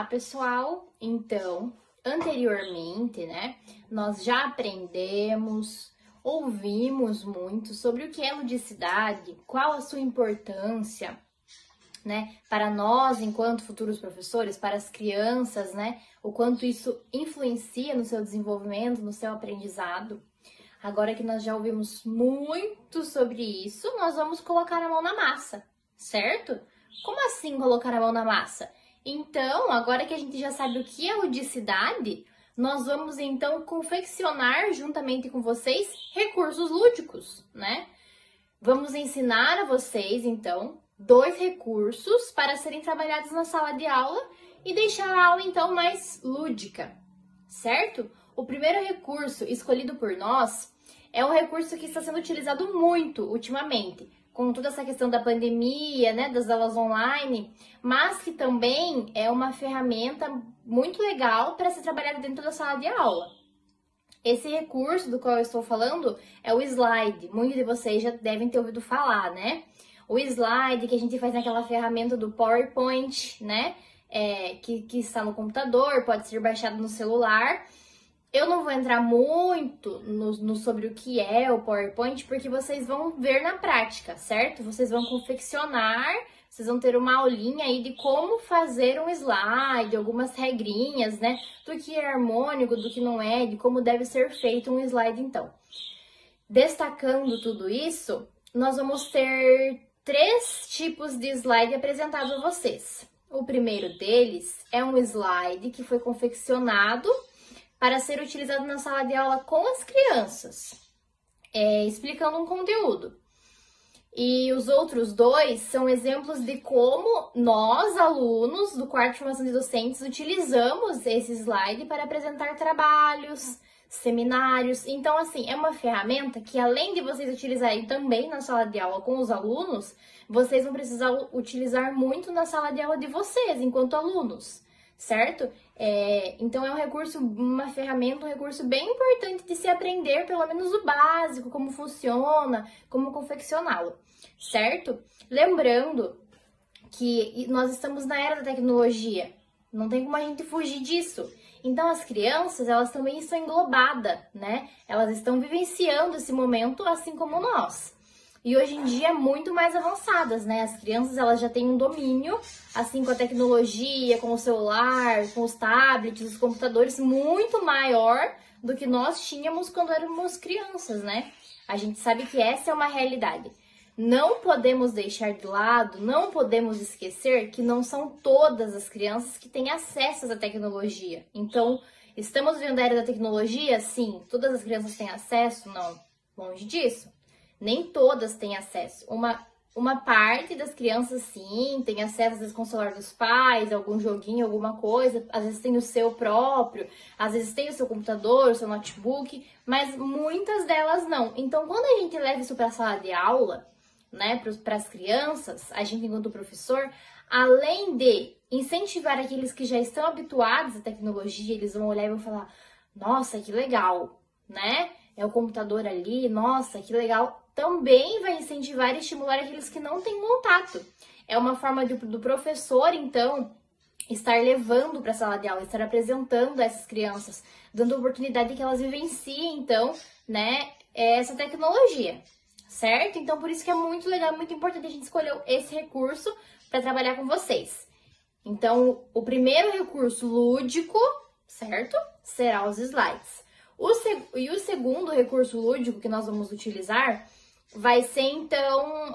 pessoal! Então, anteriormente, né, nós já aprendemos, ouvimos muito sobre o que é ludicidade, qual a sua importância, né, para nós enquanto futuros professores, para as crianças, né, o quanto isso influencia no seu desenvolvimento, no seu aprendizado. Agora que nós já ouvimos muito sobre isso, nós vamos colocar a mão na massa, certo? Como assim colocar a mão na massa? Então, agora que a gente já sabe o que é ludicidade, nós vamos então confeccionar juntamente com vocês recursos lúdicos, né? Vamos ensinar a vocês então 2 recursos para serem trabalhados na sala de aula e deixar a aula então mais lúdica, certo? O primeiro recurso escolhido por nós é um recurso que está sendo utilizado muito ultimamente, com toda essa questão da pandemia, né, das aulas online, mas que também é uma ferramenta muito legal para ser trabalhada dentro da sala de aula. Esse recurso do qual eu estou falando é o slide. Muitos de vocês já devem ter ouvido falar, né? O slide que a gente faz naquela ferramenta do PowerPoint, né? Que está no computador, pode ser baixado no celular. Eu não vou entrar muito sobre o que é o PowerPoint, porque vocês vão ver na prática, certo? Vocês vão confeccionar, vocês vão ter uma aulinha aí de como fazer um slide, algumas regrinhas, né? Do que é harmônico, do que não é, de como deve ser feito um slide, então. Destacando tudo isso, nós vamos ter 3 tipos de slide apresentados a vocês. O primeiro deles é um slide que foi confeccionado para ser utilizado na sala de aula com as crianças, explicando um conteúdo. E os outros 2 são exemplos de como nós, alunos do quarto de formação de docentes, utilizamos esse slide para apresentar trabalhos, seminários. Então, assim, é uma ferramenta que, além de vocês utilizarem também na sala de aula com os alunos, vocês vão precisar utilizar muito na sala de aula de vocês, enquanto alunos, certo? Então é um recurso, uma ferramenta, um recurso bem importante de se aprender, pelo menos o básico, como funciona, como confeccioná-lo, certo? Lembrando que nós estamos na era da tecnologia, não tem como a gente fugir disso. Então as crianças, elas também estão englobadas, né? Elas estão vivenciando esse momento assim como nós. E hoje em dia muito mais avançadas, né? As crianças, elas já têm um domínio, assim, com a tecnologia, com o celular, com os tablets, os computadores, muito maior do que nós tínhamos quando éramos crianças, né? A gente sabe que essa é uma realidade. Não podemos deixar de lado, não podemos esquecer que não são todas as crianças que têm acesso à tecnologia. Então, estamos vivendo a era da tecnologia? Sim. Todas as crianças têm acesso? Não. Longe disso. Nem todas têm acesso. Uma parte das crianças, sim, tem acesso, às vezes, com o celular dos pais, algum joguinho, alguma coisa. Às vezes tem o seu próprio, às vezes tem o seu computador, o seu notebook, mas muitas delas não. Então, quando a gente leva isso para a sala de aula, né, para as crianças, a gente, enquanto professor, além de incentivar aqueles que já estão habituados à tecnologia, eles vão olhar e vão falar, nossa, que legal, né? É o computador ali, nossa, que legal. Também vai incentivar e estimular aqueles que não têm contato. É uma forma do professor, então, estar levando para a sala de aula, estar apresentando a essas crianças, dando oportunidade que elas vivenciem, então, né, essa tecnologia, certo? Então, por isso que é muito legal, muito importante a gente escolher esse recurso para trabalhar com vocês. Então, o primeiro recurso lúdico, certo? Será os slides. E o segundo recurso lúdico que nós vamos utilizar vai ser, então,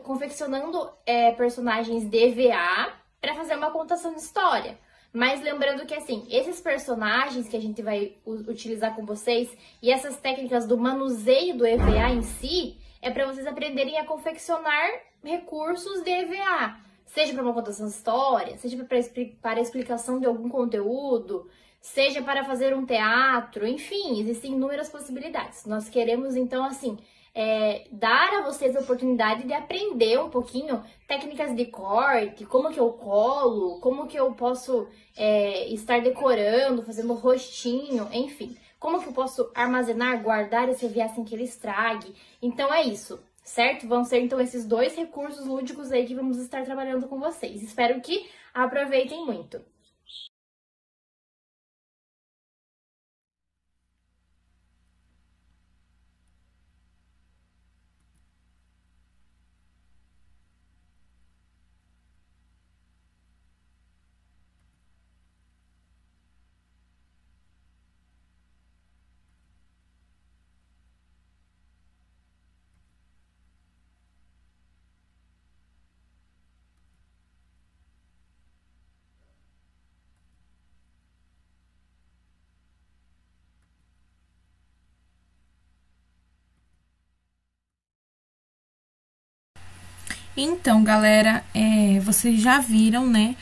confeccionando personagens de EVA para fazer uma contação de história. Mas lembrando que, assim, esses personagens que a gente vai utilizar com vocês e essas técnicas do manuseio do EVA em si, é para vocês aprenderem a confeccionar recursos de EVA. Seja para uma contação de história, seja para a explicação de algum conteúdo, seja para fazer um teatro, enfim, existem inúmeras possibilidades. Nós queremos, então, assim, dar a vocês a oportunidade de aprender um pouquinho técnicas de corte, como que eu colo, como que eu posso estar decorando, fazendo rostinho, enfim. Como que eu posso armazenar, guardar esse EVA sem que ele estrague. Então é isso, certo? Vão ser então esses 2 recursos lúdicos aí que vamos estar trabalhando com vocês. Espero que aproveitem muito. Então, galera, vocês já viram, né,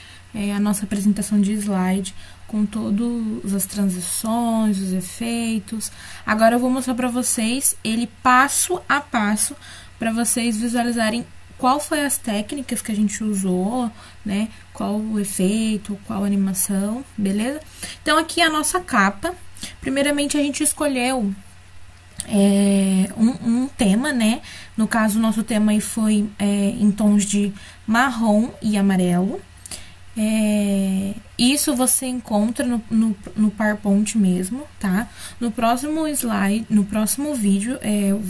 a nossa apresentação de slide com todas as transições, os efeitos. Agora eu vou mostrar para vocês ele passo a passo para vocês visualizarem qual foi as técnicas que a gente usou, né, qual o efeito, qual a animação, beleza? Então, aqui é a nossa capa. Primeiramente, a gente escolheu um tema, né? No caso, o nosso tema aí foi em tons de marrom e amarelo. Isso você encontra no PowerPoint mesmo, tá? No próximo slide, no próximo vídeo,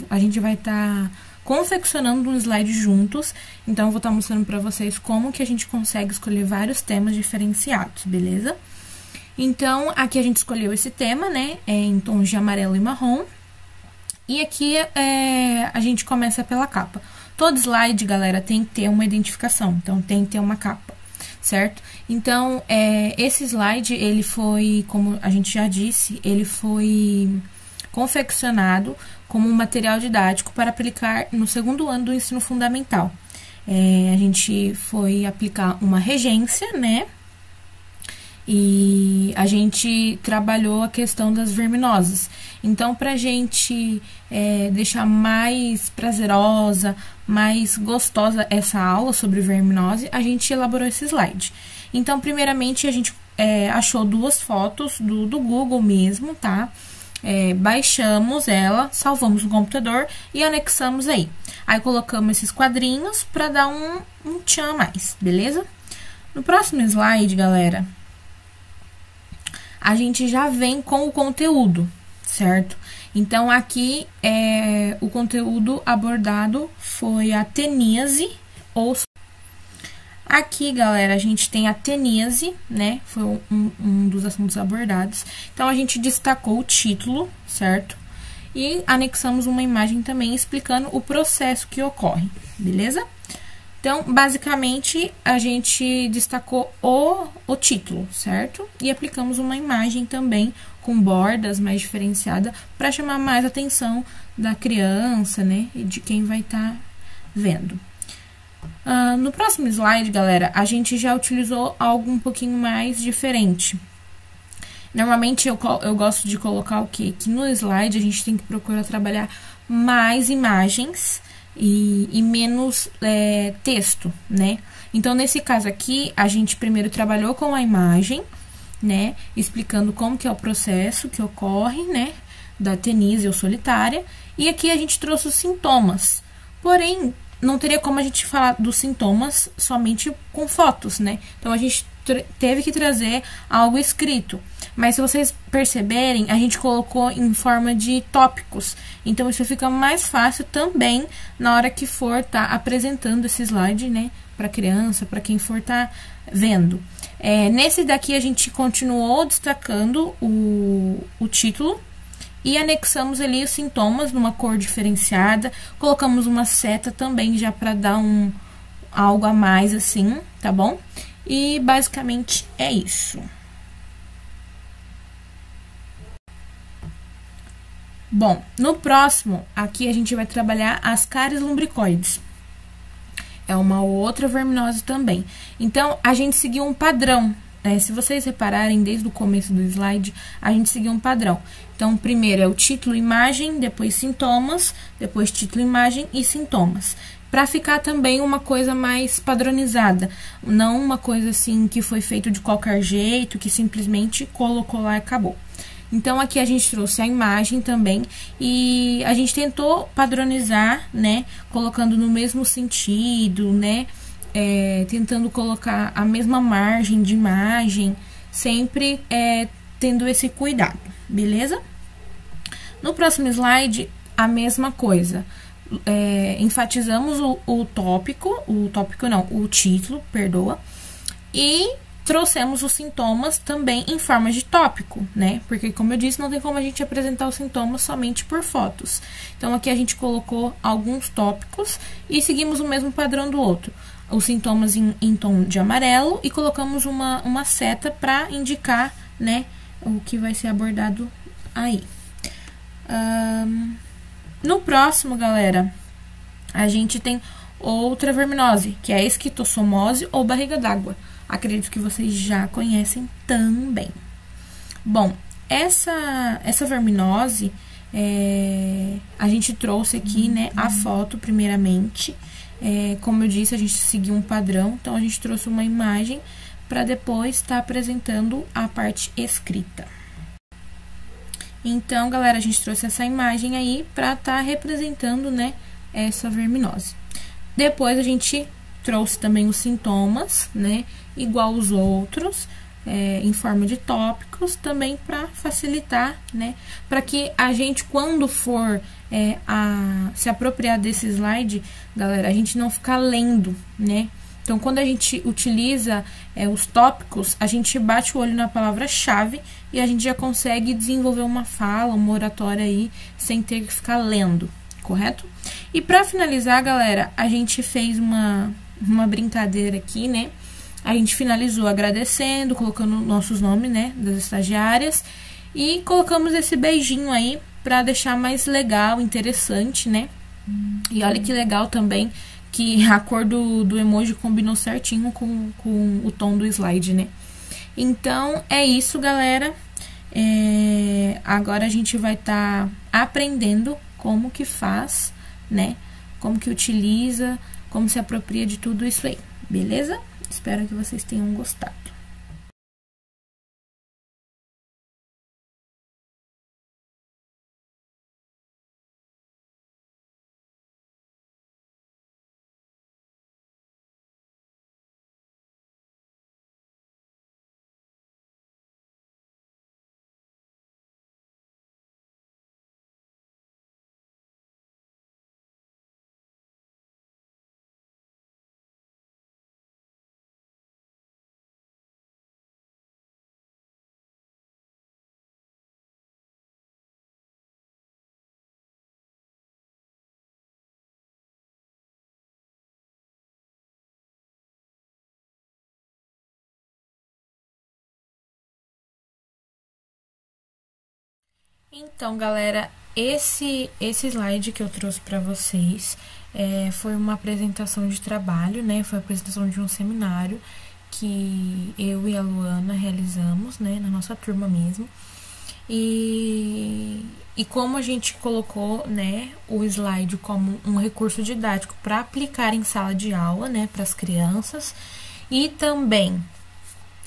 a gente vai estar confeccionando um slide juntos, então eu vou estar mostrando para vocês como que a gente consegue escolher vários temas diferenciados, beleza? Então, aqui a gente escolheu esse tema, né, em tons de amarelo e marrom, e aqui a gente começa pela capa. Todo slide, galera, tem que ter uma identificação, então tem que ter uma capa, certo? Então, esse slide, ele foi, como a gente já disse, ele foi confeccionado como um material didático para aplicar no segundo ano do ensino fundamental. A gente foi aplicar uma regência, né? E a gente trabalhou a questão das verminoses. Então, para a gente deixar mais prazerosa, mais gostosa essa aula sobre verminose, a gente elaborou esse slide. Então, primeiramente, a gente achou duas fotos do Google mesmo, tá? Baixamos ela, salvamos no computador e anexamos aí. Aí, colocamos esses quadrinhos para dar um tchan a mais, beleza? No próximo slide, galera, a gente já vem com o conteúdo, certo? Então, aqui, o conteúdo abordado foi a teníase ou... Aqui, galera, a gente tem a teníase, né? Foi um dos assuntos abordados. Então, a gente destacou o título, certo? E anexamos uma imagem também explicando o processo que ocorre, beleza? Então, basicamente, a gente destacou o título, certo? E aplicamos uma imagem também com bordas mais diferenciada para chamar mais a atenção da criança, né? E de quem vai estar vendo. No próximo slide, galera, a gente já utilizou algo um pouquinho mais diferente. Normalmente, eu gosto de colocar o quê? Que no slide a gente tem que procurar trabalhar mais imagens e menos texto, né? Então, nesse caso aqui, a gente primeiro trabalhou com a imagem, né? Explicando como que é o processo que ocorre, né? Da teníase ou solitária. E aqui a gente trouxe os sintomas. Porém, não teria como a gente falar dos sintomas somente com fotos, né? Então, a gente teve que trazer algo escrito. Mas, se vocês perceberem, a gente colocou em forma de tópicos. Então, isso fica mais fácil também na hora que for apresentando esse slide, né? Para criança, para quem for vendo. Nesse daqui, a gente continuou destacando o título. E anexamos ali os sintomas numa cor diferenciada. Colocamos uma seta também já para dar algo a mais assim, tá bom? E basicamente é isso. Bom, no próximo, aqui a gente vai trabalhar as cáries lumbricoides. É uma outra verminose também. Então, a gente seguiu um padrão. Se vocês repararem, desde o começo do slide, a gente seguiu um padrão. Então, primeiro é o título, imagem, depois sintomas, depois título, imagem e sintomas. Para ficar também uma coisa mais padronizada, não uma coisa assim que foi feito de qualquer jeito, que simplesmente colocou lá e acabou. Então, aqui a gente trouxe a imagem também e a gente tentou padronizar, né, colocando no mesmo sentido, né, tentando colocar a mesma margem de imagem, sempre tendo esse cuidado, beleza? No próximo slide, a mesma coisa. Enfatizamos o título, perdoa, e trouxemos os sintomas também em forma de tópico, né? Porque, como eu disse, não tem como a gente apresentar os sintomas somente por fotos. Então, aqui a gente colocou alguns tópicos e seguimos o mesmo padrão do outro. Os sintomas em tom de amarelo e colocamos uma seta para indicar, né, o que vai ser abordado aí. No próximo, galera, a gente tem outra verminose, que é a esquistossomose ou barriga d'água. Acredito que vocês já conhecem também. Bom, essa verminose, a gente trouxe aqui, né, a foto primeiramente. Como eu disse, a gente seguiu um padrão, então a gente trouxe uma imagem para depois estar apresentando a parte escrita. Então, galera, a gente trouxe essa imagem aí para estar representando, né, essa verminose. Depois a gente trouxe também os sintomas, né, igual os outros, em forma de tópicos, também para facilitar, né, para que a gente, quando for se apropriar desse slide, galera, a gente não ficar lendo, né. Então, quando a gente utiliza os tópicos, a gente bate o olho na palavra-chave e a gente já consegue desenvolver uma fala, uma oratória aí, sem ter que ficar lendo, correto? E para finalizar, galera, a gente fez uma brincadeira aqui, né? A gente finalizou agradecendo, colocando nossos nomes, né, das estagiárias, e colocamos esse beijinho aí para deixar mais legal, interessante, né? E olha que legal também que a cor do emoji combinou certinho com o tom do slide, né? Então, é isso, galera. Agora a gente vai estar aprendendo como que faz, né? Como que utiliza, como se apropria de tudo isso aí, beleza? Espero que vocês tenham gostado. Então, galera, esse slide que eu trouxe para vocês foi uma apresentação de trabalho, né? Foi a apresentação de um seminário que eu e a Luana realizamos, né? Na nossa turma mesmo. E como a gente colocou, né, o slide como um recurso didático para aplicar em sala de aula, né, para as crianças, e também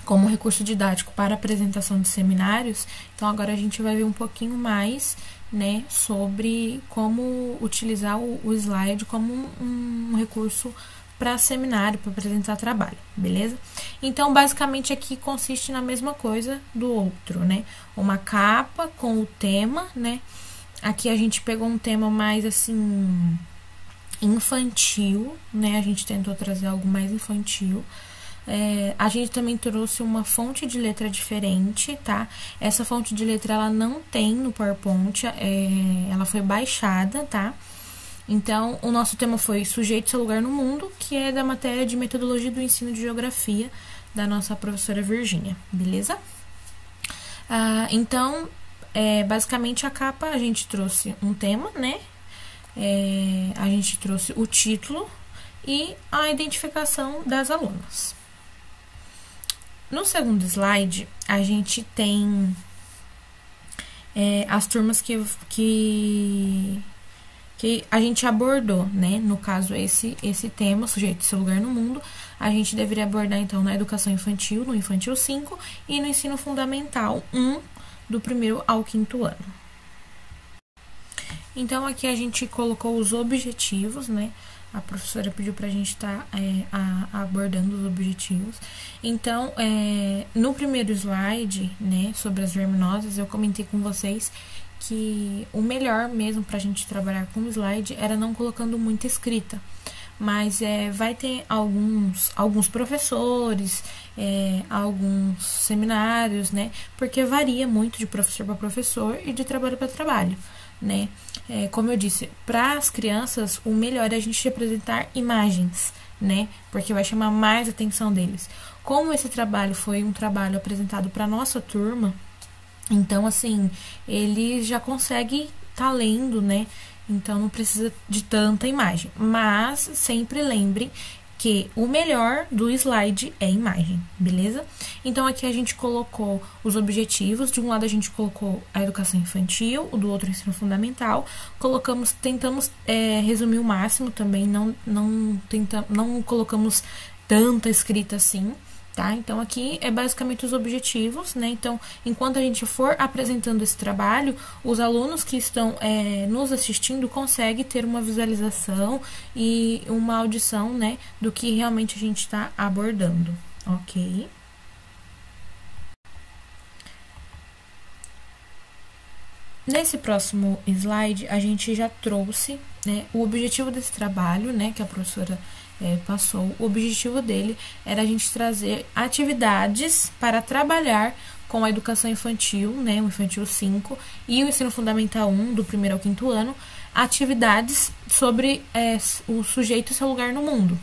como recurso didático para apresentação de seminários, então agora a gente vai ver um pouquinho mais, né, sobre como utilizar o slide como um recurso para seminário, para apresentar trabalho, beleza? Então, basicamente, aqui consiste na mesma coisa do outro, né? Uma capa com o tema, né? Aqui a gente pegou um tema mais, assim, infantil, né? A gente tentou trazer algo mais infantil. A gente também trouxe uma fonte de letra diferente, tá? Essa fonte de letra, ela não tem no PowerPoint, ela foi baixada, tá? Então, o nosso tema foi Sujeito e seu lugar no mundo, que é da matéria de Metodologia do Ensino de Geografia, da nossa professora Virgínia, beleza? Então, basicamente a capa, a gente trouxe um tema, né? A gente trouxe o título e a identificação das alunas. No segundo slide, a gente tem as turmas que a gente abordou, né? No caso, esse tema, Sujeito e seu lugar no mundo, a gente deveria abordar, então, na educação infantil, no Infantil 5, e no ensino fundamental 1, do 1º ao 5º ano. Então, aqui a gente colocou os objetivos, né? A professora pediu pra gente estar abordando os objetivos. Então, no primeiro slide, né, sobre as verminoses, eu comentei com vocês que o melhor mesmo pra gente trabalhar com o slide era não colocando muita escrita. Mas vai ter alguns professores, alguns seminários, né? Porque varia muito de professor para professor e de trabalho para trabalho, né? Como eu disse, para as crianças, o melhor é a gente apresentar imagens, né? Porque vai chamar mais a atenção deles. Como esse trabalho foi um trabalho apresentado para nossa turma, então, assim, ele já consegue estar lendo, né? então não precisa de tanta imagem. Mas sempre lembre que o melhor do slide é imagem, beleza? Então, aqui a gente colocou os objetivos. De um lado, a gente colocou a educação infantil, o do outro, o ensino fundamental. Tentamos resumir o máximo também, não colocamos tanta escrita assim, tá? Então, aqui é basicamente os objetivos, né? Então, enquanto a gente for apresentando esse trabalho, os alunos que estão nos assistindo conseguem ter uma visualização e uma audição, né, do que realmente a gente está abordando, ok? Nesse próximo slide, a gente já trouxe, né, o objetivo desse trabalho, né, que a professora passou. O objetivo dele era a gente trazer atividades para trabalhar com a educação infantil, né, o infantil 5 e o ensino fundamental 1, do 1º ao 5º ano, atividades sobre o sujeito e seu lugar no mundo.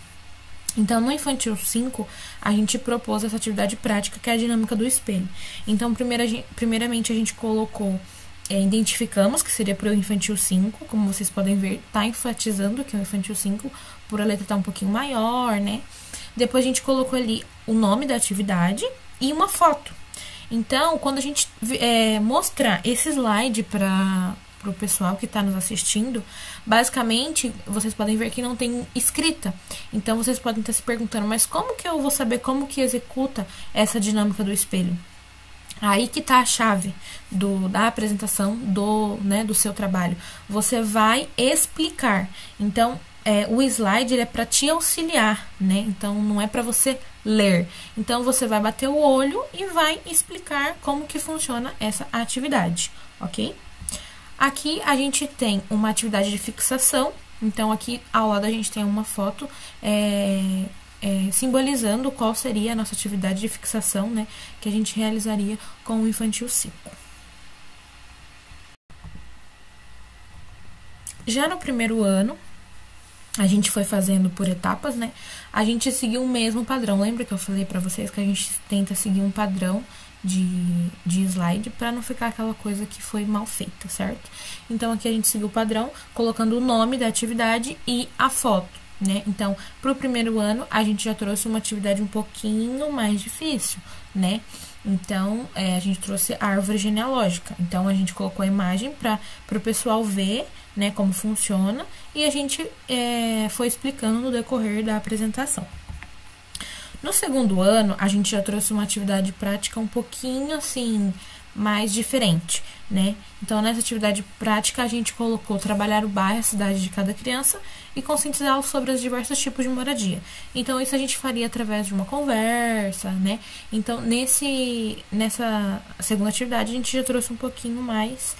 Então, no infantil 5, a gente propôs essa atividade prática, que é a dinâmica do espelho. Então, primeiramente, a gente colocou, identificamos, que seria para o infantil 5, como vocês podem ver, tá enfatizando que é o infantil 5, por a letra estar um pouquinho maior, né? Depois a gente colocou ali o nome da atividade e uma foto. Então, quando a gente mostrar esse slide para o pessoal que está nos assistindo, basicamente, vocês podem ver que não tem escrita. Então, vocês podem estar se perguntando, mas como que eu vou saber como que executa essa dinâmica do espelho? Aí que tá a chave da apresentação do seu trabalho. Você vai explicar. Então, o slide ele é para te auxiliar, né? Então, não é para você ler. Então, você vai bater o olho e vai explicar como que funciona essa atividade, ok? Aqui, a gente tem uma atividade de fixação. Então, aqui, ao lado, a gente tem uma foto simbolizando qual seria a nossa atividade de fixação, né? Que a gente realizaria com o infantil 5. Já no 1º ano, a gente foi fazendo por etapas, né? A gente seguiu o mesmo padrão. Lembra que eu falei pra vocês que a gente tenta seguir um padrão de slide para não ficar aquela coisa que foi mal feita, certo? Então, aqui a gente seguiu o padrão, colocando o nome da atividade e a foto, né? Então, pro 1º ano, a gente já trouxe uma atividade um pouquinho mais difícil, né? Então, a gente trouxe a árvore genealógica. Então, a gente colocou a imagem para o pessoal ver, né, como funciona, e a gente foi explicando no decorrer da apresentação. No 2º ano, a gente já trouxe uma atividade prática um pouquinho, assim, mais diferente, né? Então, nessa atividade prática, a gente colocou trabalhar o bairro, a cidade de cada criança e conscientizá-los sobre os diversos tipos de moradia. Então, isso a gente faria através de uma conversa, né? Então, nessa segunda atividade, a gente já trouxe um pouquinho mais,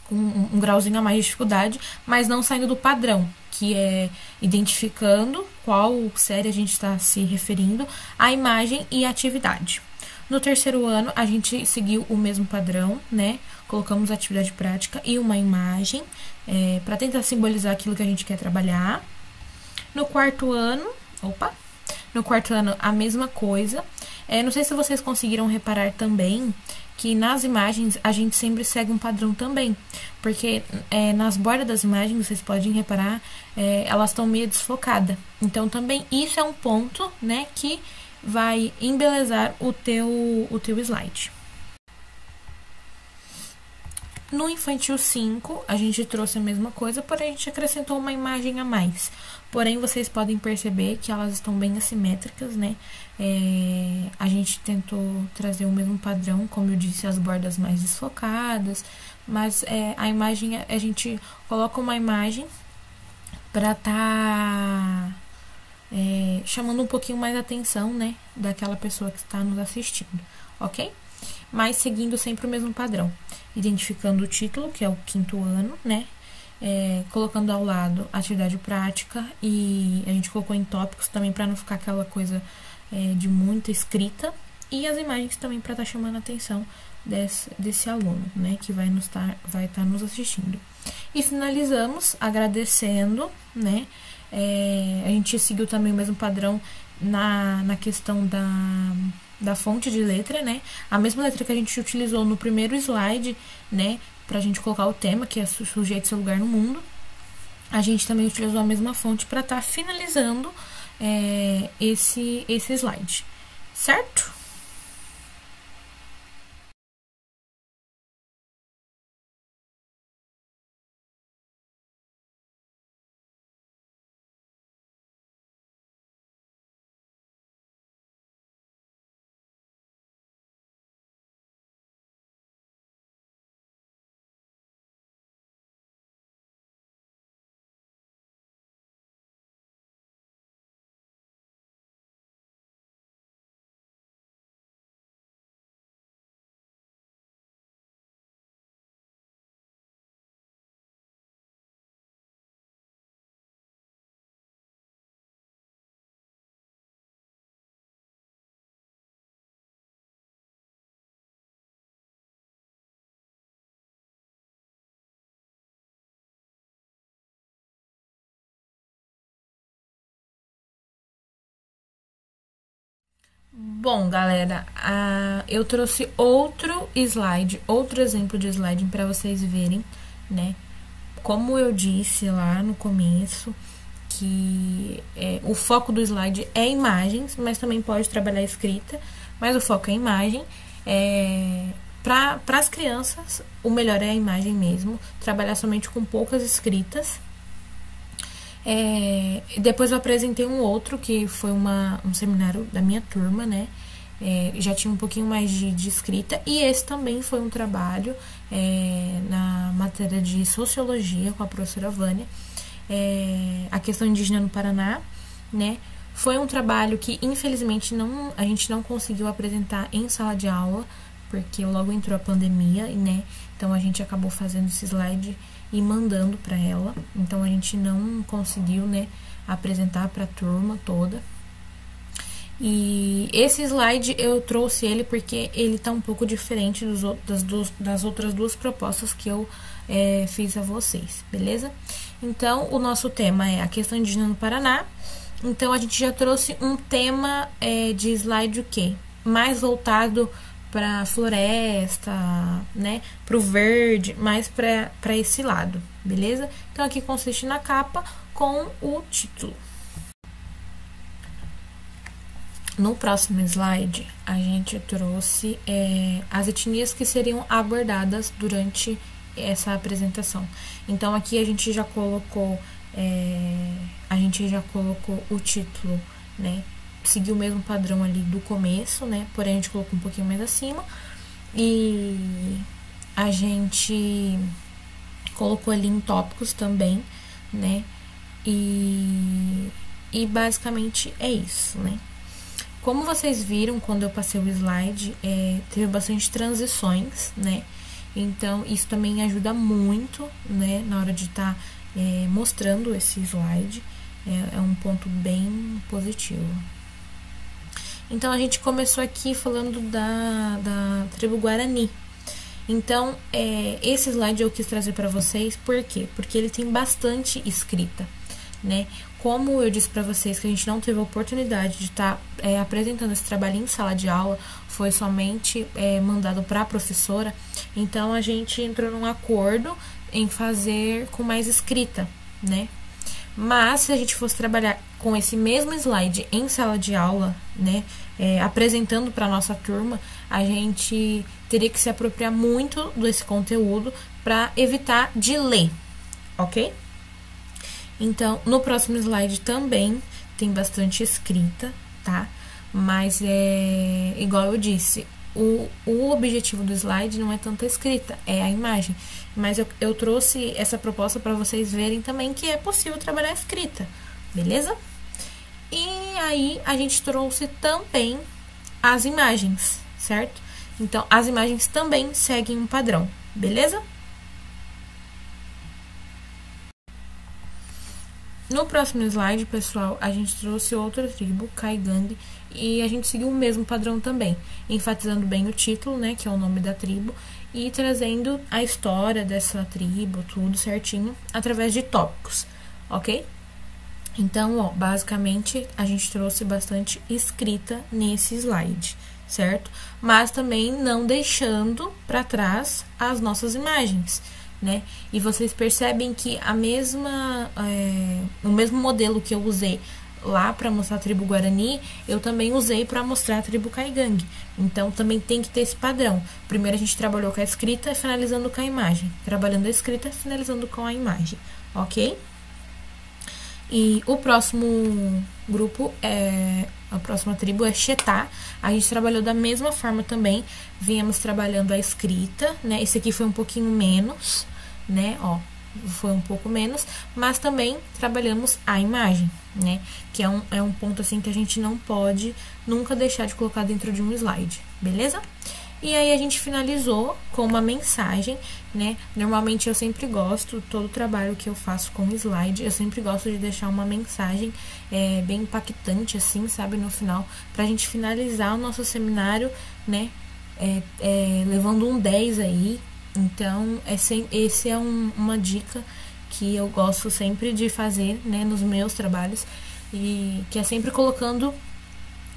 um grauzinho a mais de dificuldade, mas não saindo do padrão, que é identificando qual série a gente está se referindo, a imagem e a atividade. No 3º ano, a gente seguiu o mesmo padrão, né? Colocamos atividade prática e uma imagem, para tentar simbolizar aquilo que a gente quer trabalhar. No 4º ano, a mesma coisa. Não sei se vocês conseguiram reparar também que nas imagens a gente sempre segue um padrão também, porque nas bordas das imagens, vocês podem reparar, elas estão meio desfocadas. Então, também isso é um ponto, né, que vai embelezar o teu slide. No infantil 5, a gente trouxe a mesma coisa, porém a gente acrescentou uma imagem a mais. Porém, vocês podem perceber que elas estão bem assimétricas, né? A gente tentou trazer o mesmo padrão, como eu disse, as bordas mais desfocadas, mas a imagem, a gente coloca uma imagem para tá chamando um pouquinho mais a atenção, né, daquela pessoa que está nos assistindo, ok? Mas seguindo sempre o mesmo padrão, identificando o título, que é o 5º ano, né, colocando ao lado atividade prática, e a gente colocou em tópicos também para não ficar aquela coisa de muita escrita, e as imagens também para estar chamando a atenção desse aluno, né, que vai estar nos assistindo. E finalizamos agradecendo, né. A gente seguiu também o mesmo padrão na questão da fonte de letra, né? A mesma letra que a gente utilizou no primeiro slide, né? pra gente colocar o tema, que é sujeito e seu lugar no mundo. A gente também utilizou a mesma fonte para estar finalizando esse slide, certo? Bom, galera, eu trouxe outro slide, outro exemplo de slide para vocês verem, né? Como eu disse lá no começo, que o foco do slide é imagens, mas também pode trabalhar escrita, mas o foco é imagem. Para as crianças, o melhor é a imagem mesmo, trabalhar somente com poucas escritas. Depois eu apresentei um outro, que foi um seminário da minha turma, né? Já tinha um pouquinho mais de escrita. E esse também foi um trabalho na matéria de Sociologia com a professora Vânia. A questão indígena no Paraná, né? Foi um trabalho que, infelizmente, a gente não conseguiu apresentar em sala de aula, porque logo entrou a pandemia, né? Então, a gente acabou fazendo esse slide e mandando para ela. Então, a gente não conseguiu, né, apresentar para a turma toda. E esse slide eu trouxe ele porque ele tá um pouco diferente das outras duas propostas que eu fiz a vocês, beleza? Então, o nosso tema é a questão indígena no Paraná. Então, a gente já trouxe um tema de slide o quê? Mais voltado para floresta, né, para o verde, mais para esse lado, beleza? Então, aqui consiste na capa com o título. No próximo slide, a gente trouxe as etnias que seriam abordadas durante essa apresentação. Então, aqui a gente já colocou o título, né? Seguiu o mesmo padrão ali do começo, né? Porém, a gente colocou um pouquinho mais acima. E a gente colocou ali em tópicos também, né? E basicamente é isso, né? Como vocês viram quando eu passei o slide, teve bastante transições, né? Então, isso também ajuda muito, né? Na hora de estar mostrando esse slide. É um ponto bem positivo. Então, a gente começou aqui falando da tribo Guarani. Então, esse slide eu quis trazer para vocês, por quê? Porque ele tem bastante escrita, né? Como eu disse para vocês que a gente não teve a oportunidade de estar apresentando esse trabalho em sala de aula, foi somente mandado para a professora, então a gente entrou num acordo em fazer com mais escrita, né? Mas, se a gente fosse trabalhar com esse mesmo slide em sala de aula, né, apresentando para a nossa turma, a gente teria que se apropriar muito desse conteúdo para evitar de ler, ok? Então, no próximo slide também tem bastante escrita, tá? Mas, igual eu disse, o objetivo do slide não é tanto a escrita, é a imagem. Mas eu trouxe essa proposta para vocês verem também que é possível trabalhar a escrita, beleza? E aí, a gente trouxe também as imagens, certo? Então, as imagens também seguem um padrão, beleza? No próximo slide, pessoal, a gente trouxe outra tribo, Kaigang, e a gente seguiu o mesmo padrão também, enfatizando bem o título, né, que é o nome da tribo, e trazendo a história dessa tribo, tudo certinho, através de tópicos, ok? Então, basicamente, a gente trouxe bastante escrita nesse slide, certo? Mas também não deixando para trás as nossas imagens, né? E vocês percebem que o mesmo modelo que eu usei lá para mostrar a tribo Guarani, eu também usei para mostrar a tribo Caigangue. Então, também tem que ter esse padrão. Primeiro a gente trabalhou com a escrita, finalizando com a imagem. Trabalhando a escrita, finalizando com a imagem, ok? E o próximo grupo, a próxima tribo é Xetá. A gente trabalhou da mesma forma também. Viemos trabalhando a escrita, né? Esse aqui foi um pouquinho menos, né? Ó, foi um pouco menos, mas também trabalhamos a imagem, né? Que é um ponto assim que a gente não pode nunca deixar de colocar dentro de um slide, beleza? E aí a gente finalizou com uma mensagem, né? Normalmente eu sempre gosto, todo trabalho que eu faço com slide, eu sempre gosto de deixar uma mensagem bem impactante, assim, sabe? No final, pra gente finalizar o nosso seminário, né? Levando um 10 aí. Então, esse é uma dica que eu gosto sempre de fazer, né, nos meus trabalhos, e que é sempre colocando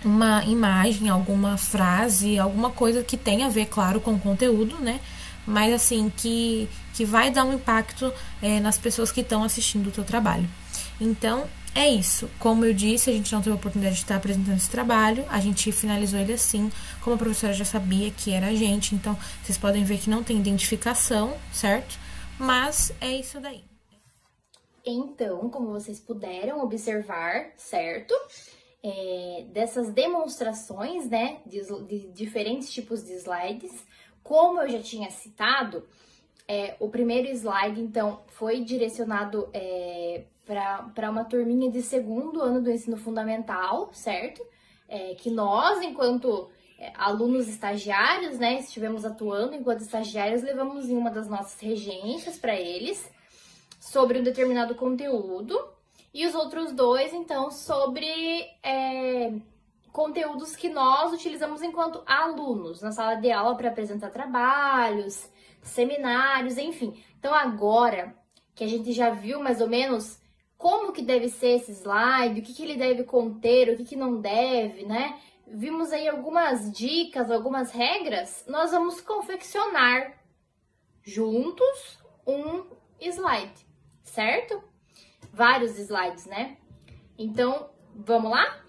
uma imagem, alguma frase, alguma coisa que tenha a ver, claro, com o conteúdo, né, mas assim, que vai dar um impacto nas pessoas que estão assistindo o teu trabalho. Então, é isso. Como eu disse, a gente não teve a oportunidade de estar apresentando esse trabalho, a gente finalizou ele assim, como a professora já sabia que era a gente, então vocês podem ver que não tem identificação, certo? Mas é isso daí. Então, como vocês puderam observar, certo? Dessas demonstrações, né, de diferentes tipos de slides, como eu já tinha citado, o primeiro slide, então, foi direcionado para uma turminha de segundo ano do ensino fundamental, certo? Que nós, enquanto alunos estagiários, né, estivemos atuando enquanto estagiários, levamos em uma das nossas regências para eles sobre um determinado conteúdo, e os outros dois, então, sobre conteúdos que nós utilizamos enquanto alunos na sala de aula para apresentar trabalhos, seminários, enfim. Então, agora que a gente já viu mais ou menos como que deve ser esse slide, o que ele deve conter, o que não deve, né? Vimos aí algumas dicas, algumas regras, nós vamos confeccionar juntos um slide, certo? Vários slides, né? Então, vamos lá?